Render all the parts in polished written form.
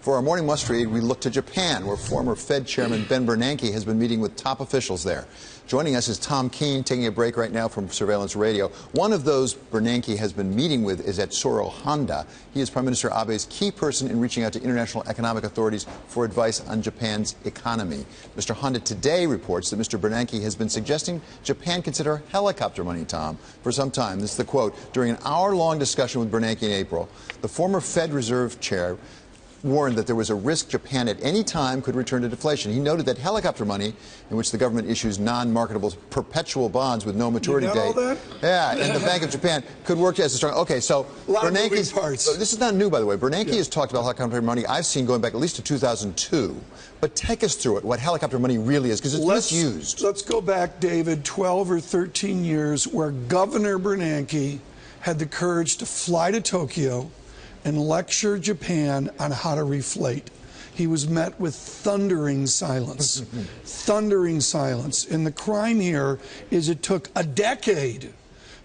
For our morning must-read, we look to Japan, where former Fed Chairman Ben Bernanke has been meeting with top officials there. Joining us is Tom Keene, taking a break right now from Surveillance Radio. One of those Bernanke has been meeting with is Etsuro Honda. He is Prime Minister Abe's key person in reaching out to international economic authorities for advice on Japan's economy. Mr. Honda today reports that Mr. Bernanke has been suggesting Japan consider helicopter money, Tom, for some time. This is the quote. During an hour-long discussion with Bernanke in April, the former Fed Reserve Chair warned that there was a risk Japan at any time could return to deflation. He noted that helicopter money, in which the government issues non-marketable perpetual bonds with no maturity date, all that? yeah, and the Bank of Japan could work as a strong. Okay, so Bernanke's parts. This is not new, by the way. Bernanke has talked about helicopter money. I've seen going back at least to 2002. But take us through it, what helicopter money really is, because it's misused. Let's go back, David, 12 or 13 years, where Governor Bernanke had the courage to fly to Tokyo and lecture Japan on how to reflate. He was met with thundering silence. Thundering silence. And the crime here is it took a decade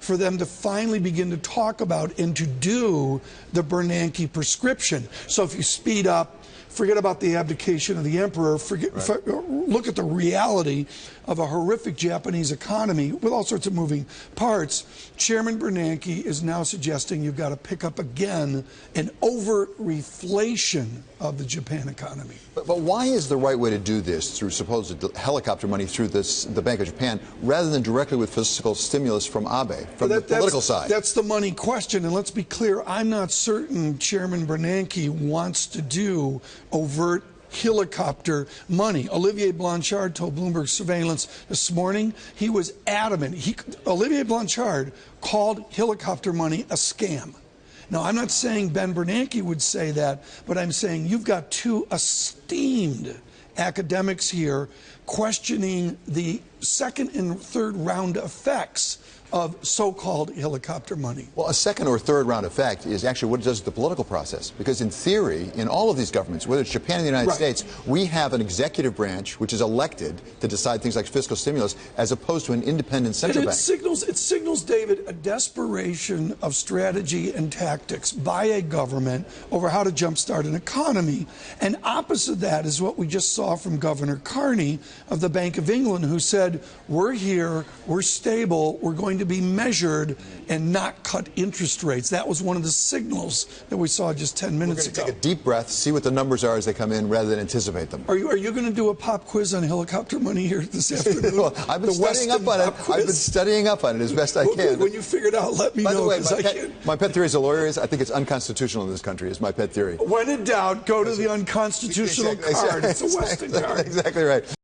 for them to finally begin to talk about and to do the Bernanke prescription. So if you speed up, forget about the abdication of the emperor, look at the reality of a horrific Japanese economy with all sorts of moving parts. Chairman Bernanke is now suggesting you've got to pick up again an overt reflation of the Japan economy. But why is the right way to do this through supposed helicopter money through the Bank of Japan rather than directly with fiscal stimulus from Abe, from the political side? That's the money question, and let's be clear, I'm not certain Chairman Bernanke wants to do overt helicopter money. Olivier Blanchard told Bloomberg Surveillance this morning he was adamant. Olivier Blanchard called helicopter money a scam. Now, I'm not saying Ben Bernanke would say that, but I'm saying you've got two esteemed academics here questioning the second and third round effects of so-called helicopter money. Well, a second or third round effect is actually what it does to the political process. Because in theory, in all of these governments, whether it's Japan or the United States, we have an executive branch which is elected to decide things like fiscal stimulus as opposed to an independent central bank. It signals, David, a desperation of strategy and tactics by a government over how to jumpstart an economy. And opposite that is what we just saw from Governor Carney of the Bank of England, who said, we're here, we're stable, we're going to be measured and not cut interest rates. That was one of the signals that we saw just 10 minutes ago. We're going to take a deep breath, see what the numbers are as they come in, rather than anticipate them. Are you going to do a pop quiz on helicopter money here this afternoon? Well, I've been studying up on it. I've been studying up on it as best I can. When you figure it out, let me know. By the way, my pet theory as a lawyer is I think it's unconstitutional in this country, is my pet theory. When in doubt, go to the unconstitutional card. It's a Weston card. Exactly right.